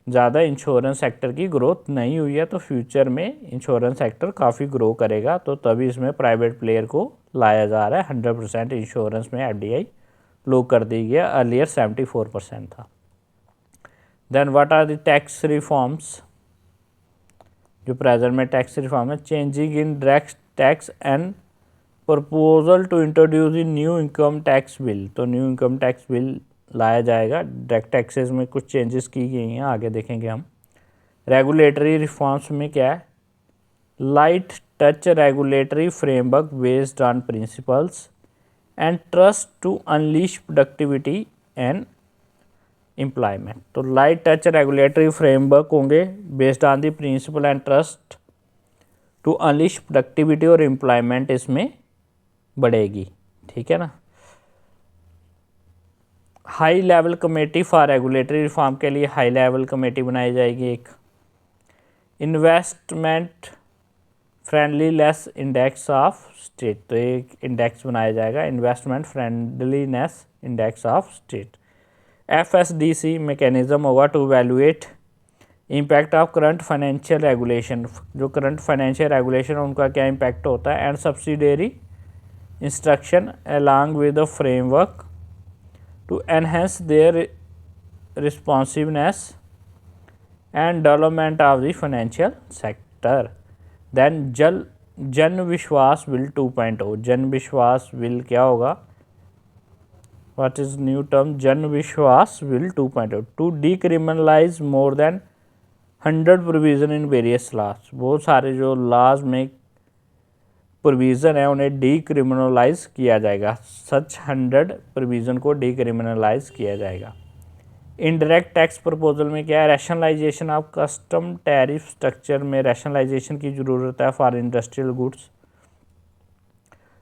ज़्यादा इंश्योरेंस सेक्टर की ग्रोथ नहीं हुई है, तो फ्यूचर में इंश्योरेंस सेक्टर काफ़ी ग्रो करेगा, तो तभी इसमें प्राइवेट प्लेयर को लाया जा रहा है। 100% इंश्योरेंस में FDI लो कर दी गया, अर्लियर 74% था। Then what are the tax reforms, जो प्रेजेंट में टैक्स रिफॉर्म है? Changing in direct tax and proposal to introduce in new income tax bill, तो न्यू इनकम टैक्स बिल लाया जाएगा। डायरेक्ट टैक्सेस में कुछ चेंजेस की गई हैं, आगे देखेंगे हम। रेगुलेटरी रिफॉर्म्स में क्या है? Light touch regulatory framework based on principles and trust to unleash productivity and employment, तो लाइट टच रेगुलेटरी फ्रेमवर्क होंगे based on the principle and trust to unleash productivity और एम्प्लॉयमेंट इसमें बढ़ेगी, ठीक है ना। High level committee for regulatory reform के लिए हाई लेवल कमेटी बनाई जाएगी एक। Investment friendliness index of state, तो एक इंडेक्स बनाया जाएगा, investment friendliness index of state. FSDC mechanism होगा to valuate impact of current financial regulation, जो करंट फाइनेंशियल रेगुलेशन है उनका क्या इम्पैक्ट होता है, and subsidiary instruction along with the framework to enhance their responsiveness and development of the financial sector. Then Jan Vishwas bill 2.0, Jan Vishwas bill क्या होगा? What is new term? Jan Vishwas bill 2.0 to decriminalize more than 100 provision in various laws, बहुत सारे जो laws में provision है उन्हें decriminalise किया जाएगा, सच 100 प्रोविज़न को डीक्रिमिनलाइज किया जाएगा। इनडायरेक्ट टैक्स प्रपोजल में क्या है? Rationalisation of custom tariff structure में रैशनलाइजेशन की ज़रूरत है for industrial goods.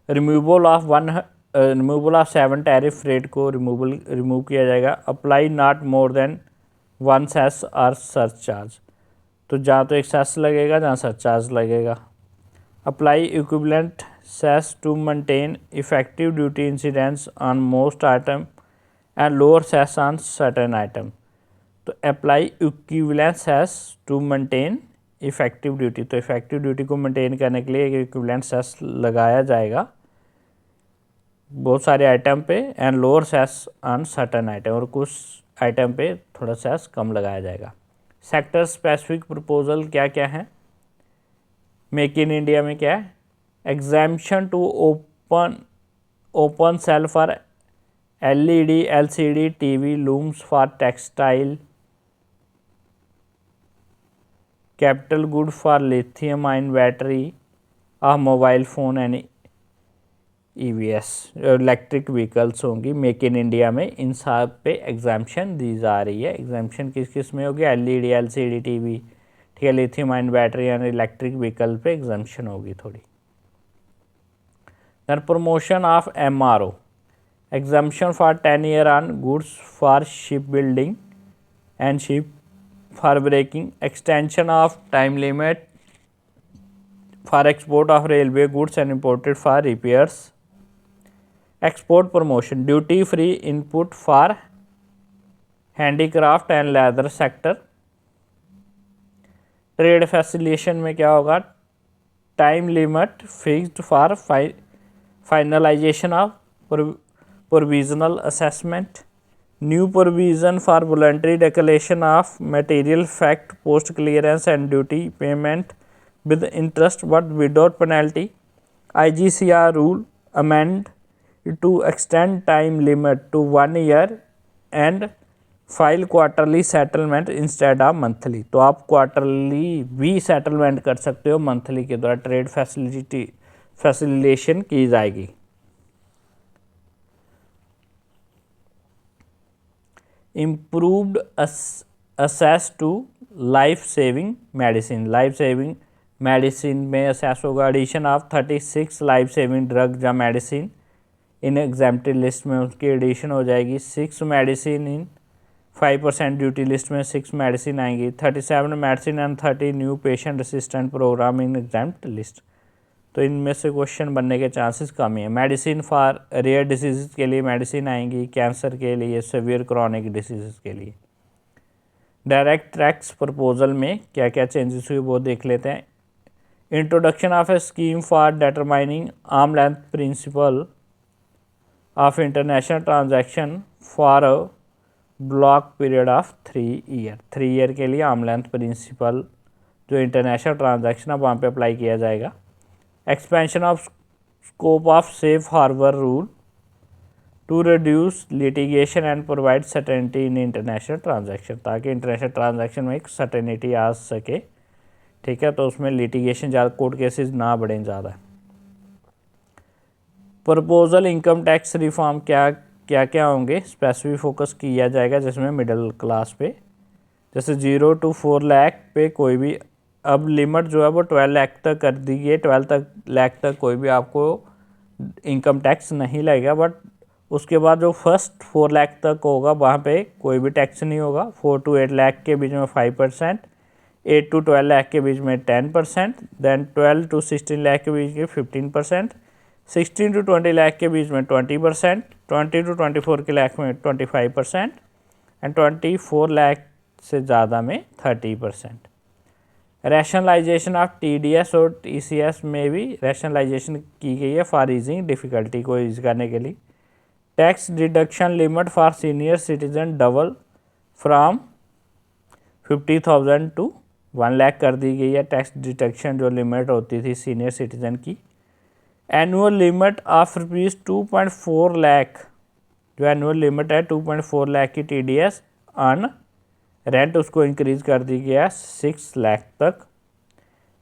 Removal of 7 tariff rate को रिमूव किया जाएगा। Apply not more than 1 cess और सरचार्ज, तो जहाँ तो एक सेस लगेगा जहाँ सरचार्ज लगेगा। Apply equivalent cess to maintain effective duty incidence on most item and lower cess on certain item. तो apply equivalent cess to maintain effective duty, तो इफेक्टिव ड्यूटी को मेंटेन करने के लिए एक इक्विवेलेंट सेस लगाया जाएगा बहुत सारे आइटम पे, and lower cess on certain item, और कुछ आइटम पे थोड़ा सेस कम लगाया जाएगा। सेक्टर स्पेसिफिक प्रपोजल क्या क्या है मेक इन इंडिया में? क्या है? Exemption to open cell for LED, LCD TV, looms for textile, capital good for lithium ion battery, a mobile phone and EVs, electric vehicles होंगी make in India में। इन सब पे एग्जाम्पशन दी जा रही है। एग्जाम्पशन किस किस में होगी? LED, LCD TV, ठीक है, lithium ion battery and electric vehicle पे एग्जाम्पशन होगी थोड़ी। Then promotion of MRO, exemption for 10 year on goods for shipbuilding and ship for breaking, extension of time limit for export of railway goods and imported for repairs, export promotion, duty free input for handicraft and leather sector। Trade facilitation में क्या होगा? Time limit fixed for finalisation of provisional assessment, new provision for voluntary declaration of material fact post clearance and duty payment with interest but without penalty, IGCR rule amend to extend time limit to 1 year and file quarterly settlement instead of monthly. तो आप quarterly भी settlement कर सकते हो, monthly के द्वारा trade facilitation की जाएगी। Improved access to life saving medicine, life saving medicine में असेस होगा। Addition of 36 life saving drug या मेडिसिन इन एग्जाम्प्टेड लिस्ट में उसकी एडिशन हो जाएगी। 6 मेडिसिन इन 5% ड्यूटी लिस्ट में 6 मेडिसिन आएंगी। 37 medicine and 30 new patient assistant program in exempt list. तो इनमें से क्वेश्चन बनने के चांसेस कम ही है। मेडिसिन फॉर रेयर डिसीज़ के लिए मेडिसिन आएंगी, कैंसर के लिए, सेवियर क्रॉनिक डिसीज़ के लिए। डायरेक्ट टैक्स प्रपोजल में क्या क्या चेंजेस हुए वो देख लेते हैं। Introduction of a scheme for determining arm length principle of international transaction for a block period of 3 year. 3 year के लिए आर्म लेंथ प्रिंसिपल जो इंटरनेशनल ट्रांजैक्शन है वहाँ पे अप्लाई किया जाएगा। Expansion of scope of safe harbour rule to reduce litigation and provide certainty in international transaction, ताकि international transaction में एक सर्टेनिटी आ सके, ठीक है, तो उसमें लिटिगेशन ज़्यादा, कोर्ट केसेस ना बढ़ें ज़्यादा। प्रपोजल इनकम टैक्स रिफॉर्म क्या क्या क्या होंगे स्पेसिफिक फोकस किया जाएगा, जिसमें मिडिल क्लास पे, जैसे 0 to 4 लाख पे कोई भी, अब लिमिट जो है वो 12 लाख तक कर दी गई। 12 लाख तक कोई भी आपको इनकम टैक्स नहीं लगेगा, बट उसके बाद जो फर्स्ट 4 लाख तक होगा वहाँ पे कोई भी टैक्स नहीं होगा। 4 to 8 लाख के बीच में 5%, 8 to 12 लाख के बीच में 10%, देन 12 to 16 लाख के बीच में 15%, 16 to 20 लाख के बीच में 20%, 20 to 24 के लाख में 25% एंड 24 लाख से ज़्यादा में 30%। रैशनलाइजेशन ऑफ TDS और TCS में भी रैशनलाइजेशन की गई है फॉर ईजिंग डिफ़िकल्टी को ईज करने के लिए। Tax deduction limit for senior citizen double from 50,000 to 1 lakh कर दी गई है। टैक्स डिडक्शन जो लिमिट होती थी सीनियर सिटीजन की। एनुअल लिमिट ऑफ ₹2.4 लाख, जो एनुअल लिमिट है 2.4 लाख की TDS ऑन रेंट, उसको इंक्रीज कर दी गया 6 लाख तक।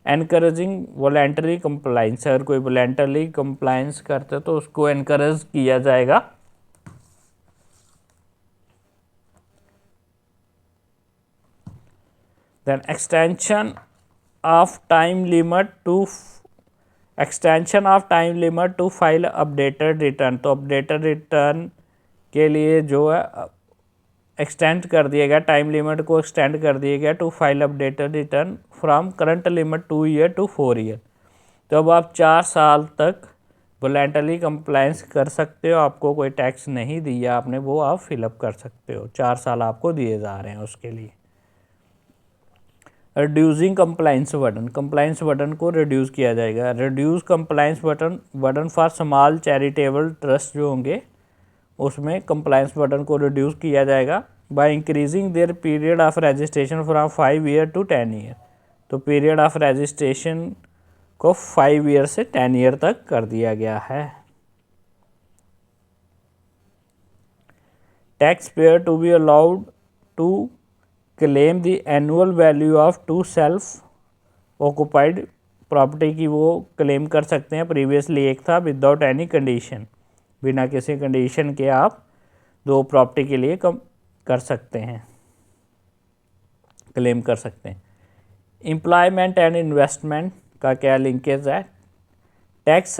एनकरेजिंग वॉलेंटरी कंप्लाइंस, अगर कोई वॉलेंटरली कंप्लाइंस करते तो उसको एनकरेज किया जाएगा। Then extension of time limit to extension of time limit to file updated return, तो अपडेटेड रिटर्न के लिए जो है एक्सटेंड कर दिया गया, टाइम लिमिट को एक्सटेंड कर दिया गया to file updated return from current limit 2 year to 4 year. तो अब आप 4 साल तक वॉलेंटरी कंप्लायंस कर सकते हो, आपको कोई टैक्स नहीं दिया आपने, वो आप फिलअप कर सकते हो, 4 साल आपको दिए जा रहे हैं उसके लिए। Reducing compliance burden, compliance burden को रिड्यूस किया जाएगा। Reduce compliance burden for small charitable trust जो होंगे उसमें कंप्लाइंस बर्डन को रिड्यूस किया जाएगा by increasing their period of registration from 5 year to 10 year. तो पीरियड ऑफ रजिस्ट्रेशन को 5 ईयर से 10 ईयर तक कर दिया गया है। Tax payer to be allowed to claim the annual value of 2 self occupied property की वो क्लेम कर सकते हैं, प्रीवियसली एक था, विदाउट एनी कंडीशन, बिना किसी कंडीशन के आप 2 प्रॉपर्टी के लिए कम कर सकते हैं, क्लेम कर सकते हैं। एम्प्लॉयमेंट एंड इन्वेस्टमेंट का क्या लिंकेज है? Tax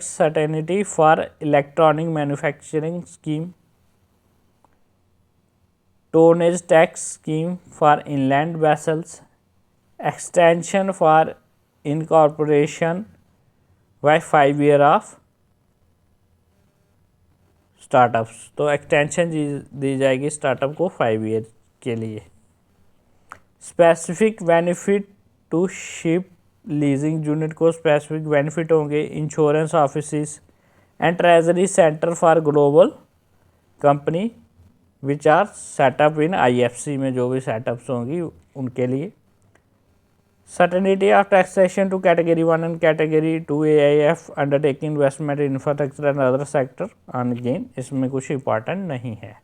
certainty for electronic manufacturing scheme, tonnage tax scheme for inland vessels, extension for incorporation by 5 year of startups, तो एक्सटेंशन दी जाएगी स्टार्टअप को 5 ईयर के लिए। Specific benefit to ship leasing unit को स्पेसिफिक बेनिफिट होंगे insurance office and treasury centre for global company which are setup in IFC में जो भी सेटअप्स होंगी उनके लिए। Certainty of taxation to category 1 and category 2 AIF undertaking investment in infrastructure and other sector on gain, इसमें कुछ important नहीं है।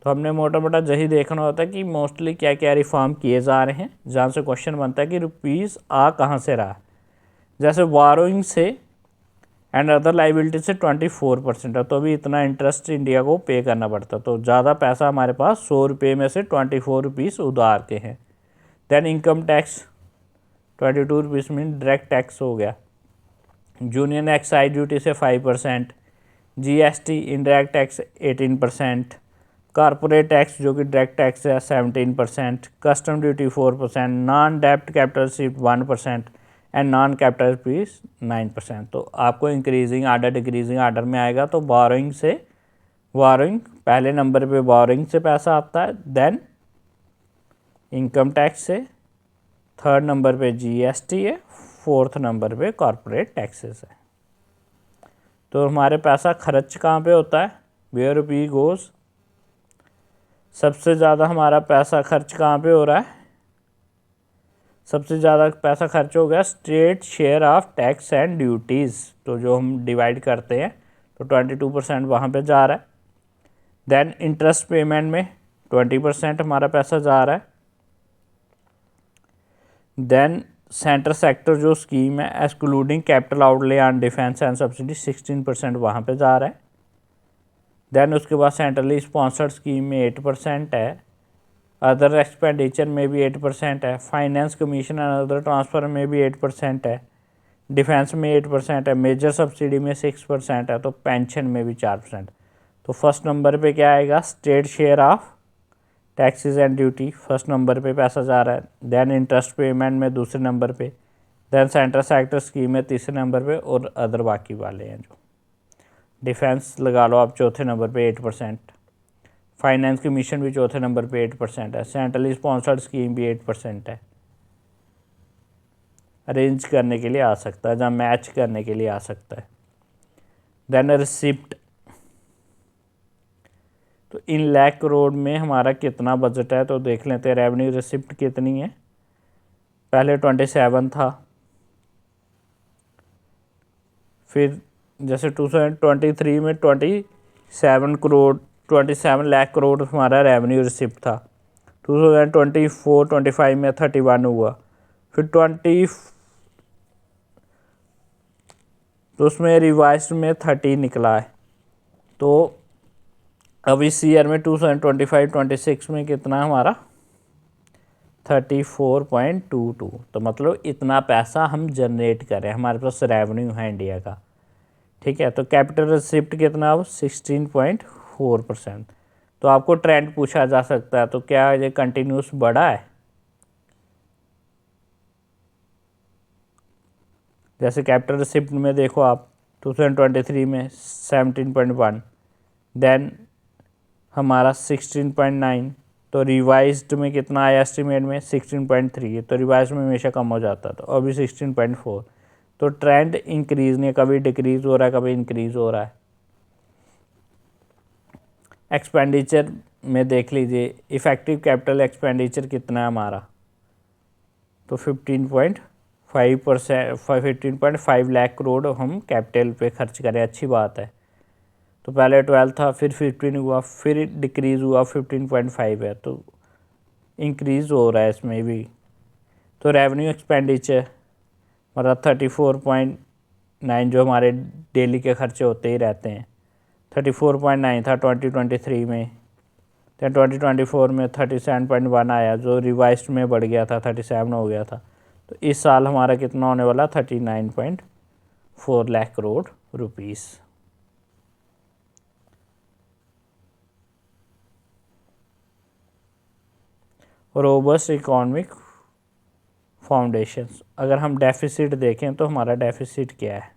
तो हमने मोटा मोटा यही देखना होता है कि मोस्टली क्या क्या रिफॉर्म किए जा रहे हैं, जहाँ से क्वेश्चन बनता है कि रुपीज़ आ कहाँ से रहा। जैसे बोरोइंग से एंड अदर लाइबिलिटी से 24% है, तो अभी इतना इंटरेस्ट इंडिया को पे करना पड़ता, तो ज़्यादा पैसा हमारे पास 100 रुपये में से 24 रुपीज़ उधार के हैं। देन इनकम टैक्स 22 रुपीज़ में डायरेक्ट टैक्स हो गया। यूनियन एक्साइज ड्यूटी से 5%, GST indirect tax 18%, corporate tax जो कि डायरेक्ट टैक्स है 17%, कस्टम ड्यूटी 4%, नॉन डेप्ट capital receipt 1% and non capital fees 9%। तो आपको इंक्रीजिंग आर्डर डिक्रीजिंग आर्डर में आएगा, तो बोरोइंग पहले नंबर पे बोरोइंग से पैसा आता है, देन इनकम टैक्स से, 3rd नंबर पे GST है, 4th नंबर पे कॉर्पोरेट टैक्सेस है। तो हमारे पैसा खर्च कहाँ पे होता है? वेयर रुपी गोज, सबसे ज़्यादा हमारा पैसा खर्च कहाँ पे हो रहा है? सबसे ज़्यादा पैसा खर्च हो गया state share of tax and duties, तो जो हम डिवाइड करते हैं तो 22% वहाँ पे जा रहा है। देन इंटरेस्ट पेमेंट में 20% हमारा पैसा जा रहा है। देन सेंटर सेक्टर जो स्कीम है excluding capital outlay on defence and subsidy 16% वहाँ पे जा रहा है। देन उसके बाद सेंट्रली स्पॉन्सर्ड स्कीम में 8% है, अदर एक्सपेंडिचर में भी 8% है, finance commission and other transfer में भी 8% है, डिफेंस में 8% है, मेजर सब्सिडी में 6% है, तो पेंशन में भी 4%। तो फर्स्ट नंबर पे क्या आएगा? State share of taxes and duty, first number पे पैसा जा रहा है। देन इंटरेस्ट पेमेंट में दूसरे नंबर पे, देन सेंट्रल सेक्टर स्कीम में तीसरे नंबर पे, और अदर बाकी वाले हैं जो डिफेंस लगा लो आप चौथे नंबर पे 8%, फाइनेंस कमीशन भी चौथे नंबर पे 8% है, सेंट्रली स्पॉन्सर्ड स्कीम भी 8% है। अरेंज करने के लिए आ सकता है, जहाँ मैच करने के लिए आ सकता है। देन रिसिप्ट, तो इन लाख करोड़ में हमारा कितना बजट है, तो देख लेते हैं रेवेन्यू रिसिप्ट कितनी है। पहले 27 था, फिर जैसे 2023 में 27 लाख करोड़ हमारा रेवेन्यू रिसिप्ट था। 2024-25 में 31 हुआ, फिर तो उसमें रिवाइज में 30 निकला है। तो अब इस ईयर में 2025-26 में कितना हमारा 34.22। तो मतलब इतना पैसा हम जनरेट करें, हमारे पास रेवेन्यू है इंडिया का, ठीक है। तो कैपिटल रिसिप्ट कितना अब 16.4%। तो आपको ट्रेंड पूछा जा सकता है, तो क्या ये कंटिन्यूस बढ़ा है? जैसे कैपिटल रिसिप्ट में देखो आप 2023 में 17.1, देन हमारा 16.9, तो रिवाइज्ड में कितना आया एस्टिमेट में 16.3, तो रिवाइज्ड में हमेशा कम हो जाता था, तो अभी 16.4। तो ट्रेंड इंक्रीज नहीं, कभी डिक्रीज हो रहा है, कभी इंक्रीज हो रहा है। एक्सपेंडिचर में देख लीजिए, इफेक्टिव कैपिटल एक्सपेंडिचर कितना है हमारा, तो 15.5 लाख करोड़ हम कैपिटल पे खर्च करें, अच्छी बात है। तो पहले 12 था, फिर 15 हुआ, फिर डिक्रीज़ हुआ 15.5 है, तो इंक्रीज़ हो रहा है इसमें भी। तो रेवेन्यू एक्सपेंडिचर मतलब 34.9 जो हमारे डेली के खर्चे होते ही रहते हैं, 34.9 था 2023 में, तो 2024 में 37.1 आया, जो रिवाइज्ड में बढ़ गया था, 37 हो गया था। तो इस साल हमारा कितना होने वाला 39.4 lakh crore rupees. Robust economic foundations, अगर हम डेफिसिट देखें तो हमारा डेफिसिट क्या है,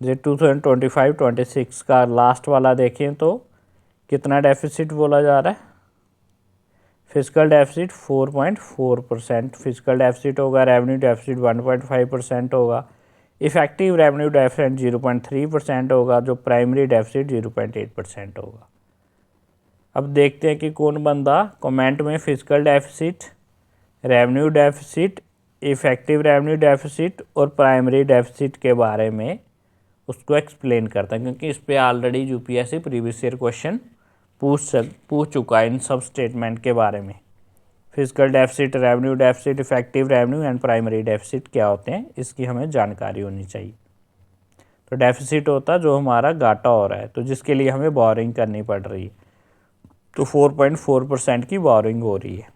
जो 2025-26 का लास्ट वाला देखें तो कितना डेफिसिट बोला जा रहा है, फिजिकल डेफिसिट 4.4% फिजिकल डेफिसिट होगा, रेवेन्यू डेफिसिट 1.5% होगा, इफेक्टिव रेवेन्यू डेफिसिट 0.3% होगा, जो प्राइमरी डेफिसिट 0.8% होगा। अब देखते हैं कि कौन बंदा कमेंट में physical deficit, revenue deficit, effective revenue deficit और प्राइमरी डेफिसिट के बारे में उसको एक्सप्लेन करता है, क्योंकि इस पे already UPSC previous year question पूछ चुका है इन सब स्टेटमेंट के बारे में। Physical deficit, revenue deficit, effective revenue and primary deficit क्या होते हैं, इसकी हमें जानकारी होनी चाहिए। तो डेफिसिट होता है जो हमारा घाटा हो रहा है, तो जिसके लिए हमें बोरिंग करनी पड़ रही है, तो 4.4% की बोरिंग हो रही है।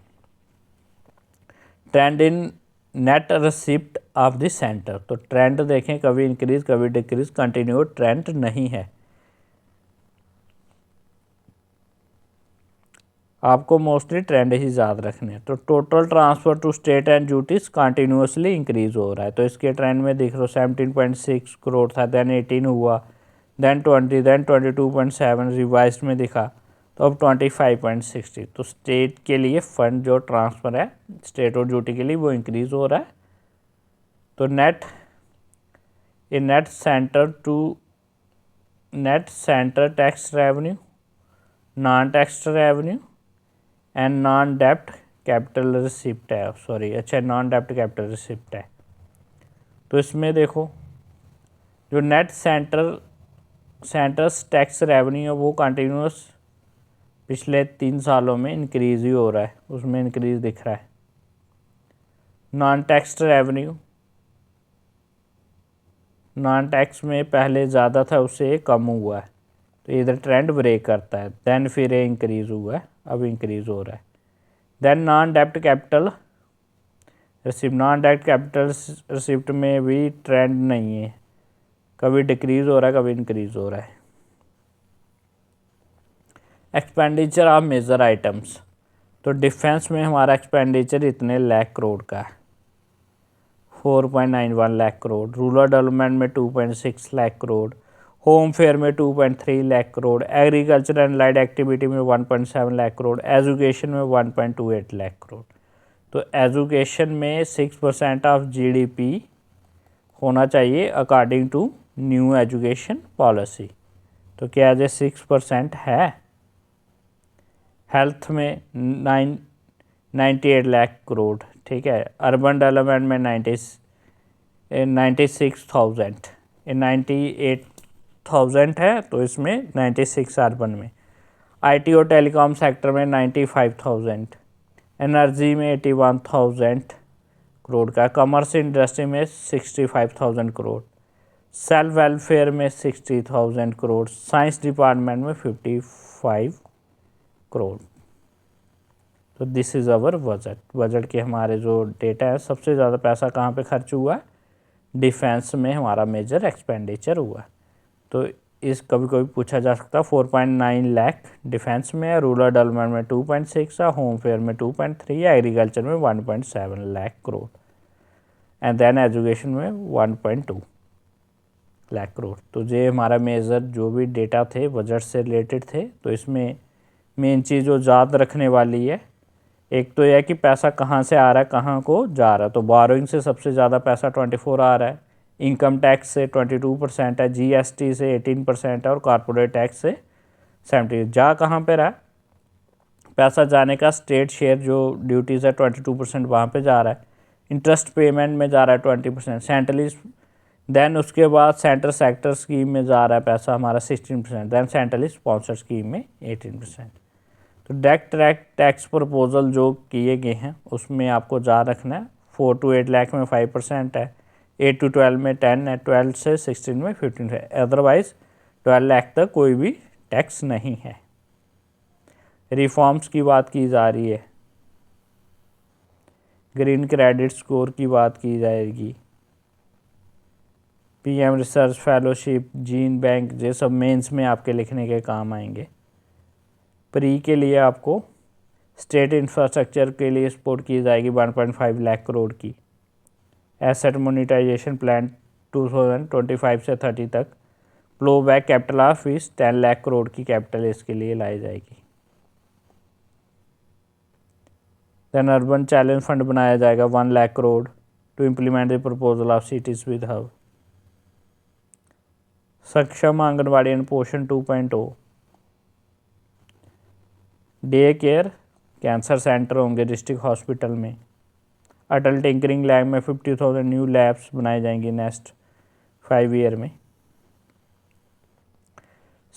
Trend in net receipt of the centre, तो ट्रेंड देखें कभी इंक्रीज कभी डिक्रीज, कंटिन्यू ट्रेंड नहीं है। आपको मोस्टली ट्रेंड ही याद रखने हैं। तो total transfer to state and duties continuously increase हो रहा है, तो इसके ट्रेंड में देख लो 17.6 करोड़ था, देन 18 हुआ, देन 20, देन 22.7 रिवाइज में दिखा, तो अब 25.60। तो स्टेट के लिए फंड जो ट्रांसफ़र है स्टेट और ड्यूटी के लिए वो इंक्रीज़ हो रहा है। तो net centre tax revenue, non tax revenue and non डेप्ट कैपिटल रिसिप्ट है, नॉन डेप्ट कैपिटल रिसिप्ट है। तो इसमें देखो जो नेट सेंटर्स टैक्स रेवेन्यू है वो कंटिन्यूस पिछले 3 सालों में इंक्रीज ही हो रहा है, उसमें इंक्रीज दिख रहा है। Non tax revenue, non tax में पहले ज़्यादा था, उससे कम हुआ है, तो इधर ट्रेंड ब्रेक करता है, देन फिर इंक्रीज़ हुआ है, अब इंक्रीज़ हो रहा है। देन नॉन डेप्ट कैपिटल रिसिप्ट, नॉन डेप्ट कैपिटल रिसिप्ट में भी ट्रेंड नहीं है, कभी डिक्रीज़ हो रहा है, कभी इंक्रीज़ हो रहा है। एक्सपेंडिचर ऑफ मेजर आइटम्स, तो डिफेंस में हमारा एक्सपेंडिचर इतने लाख करोड़ का है, 4.91 लाख करोड़, रूरल डेवलपमेंट में 2.6 लाख करोड़, होम फेयर में 2.3 lakh crore, agriculture and light activity में 1.7 लाख करोड़, एजुकेशन में 1.28 लाख करोड़। तो एजुकेशन में 6% ऑफ जीडीपी होना चाहिए according to new education policy, तो क्या ये 6% है। हेल्थ में 98 लाख करोड़, ठीक है। अर्बन डेवलपमेंट में 98,000 है, तो इसमें 96 अर्बन में। आईटी और टेलीकॉम सेक्टर में 95,000, एनर्जी में 81,000 करोड़ का, कॉमर्स इंडस्ट्री में 65,000 करोड़, सेल्फ वेलफेयर में 60,000 करोड़, साइंस डिपार्टमेंट में 55 करोड़। तो this is our budget. Budget के हमारे जो डेटा है, सबसे ज़्यादा पैसा कहाँ पे खर्च हुआ है, डिफेंस में हमारा मेजर एक्सपेंडिचर हुआ है। तो इस कभी कभी पूछा जा सकता है 4.9 लाख डिफेंस में है, रूरल डेवलपमेंट में 2.6 है, होम फेयर में 2.3 है, एग्रीकल्चर में 1.7 lakh crore and then education में 1.2 लाख करोड़। तो ये हमारा मेजर जो भी डेटा थे बजट से रिलेटेड थे। तो इसमें मेन चीज़ जो याद रखने वाली है, एक तो यह कि पैसा कहाँ से आ रहा है, कहाँ को जा रहा है। तो बोरोइंग से सबसे ज़्यादा पैसा 24 आ रहा है, इनकम टैक्स से 22% है, जीएसटी से 18% है और कॉर्पोरेट टैक्स से 70। जा कहाँ पे रहा है पैसा, जाने का स्टेट शेयर जो ड्यूटीज़ है 22% वहाँ पे जा रहा है, इंटरेस्ट पेमेंट में जा रहा है 20%, सेंट्रली देन उसके बाद सेंटर सेक्टर स्कीम में जा रहा है पैसा हमारा 16%, देन सेंट्रली स्पॉन्सर स्कीम में 18%। तो डायरेक्ट टैक्स प्रपोजल जो किए गए हैं उसमें आपको याद रखना है 4 to 8 लाख में 5% है, 8 to 12 में 10 है, 12 से 16 में 15 है, अदरवाइज 12 लाख तक कोई भी टैक्स नहीं है। रिफॉर्म्स की बात की जा रही है, ग्रीन क्रेडिट स्कोर की बात की जाएगी, PM research fellowship, gene bank, ये सब मेंस में आपके लिखने के काम आएंगे। प्री के लिए आपको स्टेट इंफ्रास्ट्रक्चर के लिए सपोर्ट की जाएगी 1.5 लाख करोड़ की। एसेट मोनेटाइजेशन प्लान 2025 से 30 तक, flow back capital of fees 10 lakh crore की कैपिटल इसके लिए लाई जाएगी। देन अर्बन चैलेंज फंड बनाया जाएगा 1 lakh crore to implement the proposal of cities with hub. Saksham Anganwadi and Poshan 2.0, day care cancer centre होंगे डिस्ट्रिक्ट हॉस्पिटल में। अटल टिंकरिंग लैब में 50,000 न्यू लैब्स बनाई जाएंगी नेक्स्ट 5 ईयर में।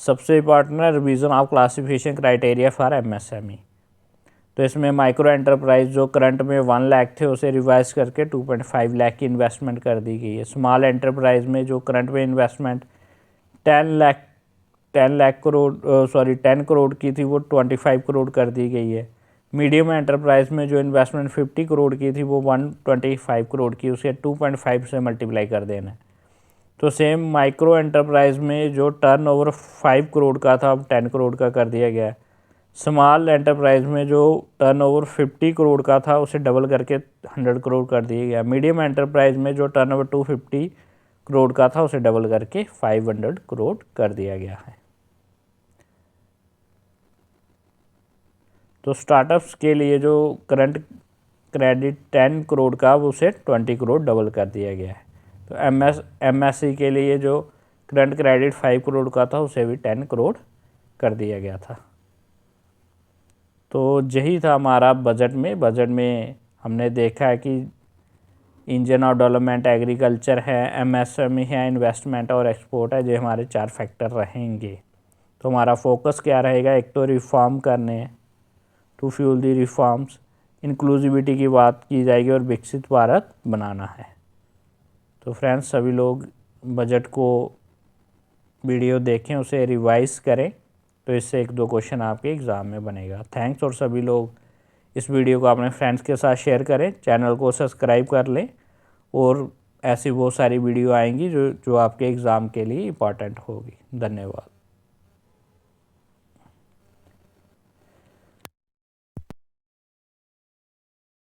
सबसे इम्पॉर्टेंट है revision of classification criteria for MSME. तो इसमें माइक्रो एंटरप्राइज जो करंट में 1 लाख थे उसे रिवाइज करके 2.5 लाख की इन्वेस्टमेंट कर दी गई है। स्मॉल एंटरप्राइज में जो करंट में इन्वेस्टमेंट 10 करोड़ की थी वो 25 करोड़ कर दी गई है। मीडियम एंटरप्राइज में जो इन्वेस्टमेंट 50 करोड़ की थी वो 125 करोड़ की, उसे 2.5 से मल्टीप्लाई कर देना है। तो सेम माइक्रो एंटरप्राइज में जो टर्नओवर 5 करोड़ का था अब 10 करोड़ का कर दिया गया है। स्मॉल एंटरप्राइज में जो टर्नओवर 50 करोड़ का था उसे डबल करके 100 करोड़ कर दिया गया। मीडियम एंटरप्राइज में जो टर्नओवर 250 करोड़ का था उसे डबल करके 500 करोड़ कर दिया गया है। तो स्टार्टअप्स के लिए जो करंट क्रेडिट 10 करोड़ का उसे 20 करोड़ डबल कर दिया गया है। तो एमएससी के लिए जो करंट क्रेडिट 5 करोड़ का था उसे भी 10 करोड़ कर दिया गया था। तो यही था हमारा बजट में हमने देखा है कि इंजन ऑफ डेवलपमेंट एग्रीकल्चर है, एमएसएमई है, इन्वेस्टमेंट और एक्सपोर्ट है, जो हमारे 4 फैक्टर रहेंगे। तो हमारा फोकस क्या रहेगा, एक तो रिफॉर्म करने हैं, to fuel the reforms, inclusivity की बात की जाएगी और विकसित भारत बनाना है। तो फ्रेंड्स सभी लोग बजट को वीडियो देखें, उसे रिवाइज करें, तो इससे 1-2 क्वेश्चन आपके एग्ज़ाम में बनेगा। थैंक्स। और सभी लोग इस वीडियो को अपने फ्रेंड्स के साथ शेयर करें, चैनल को सब्सक्राइब कर लें और ऐसी बहुत सारी वीडियो आएंगी जो आपके एग्ज़ाम के लिए इम्पॉर्टेंट होगी। धन्यवाद।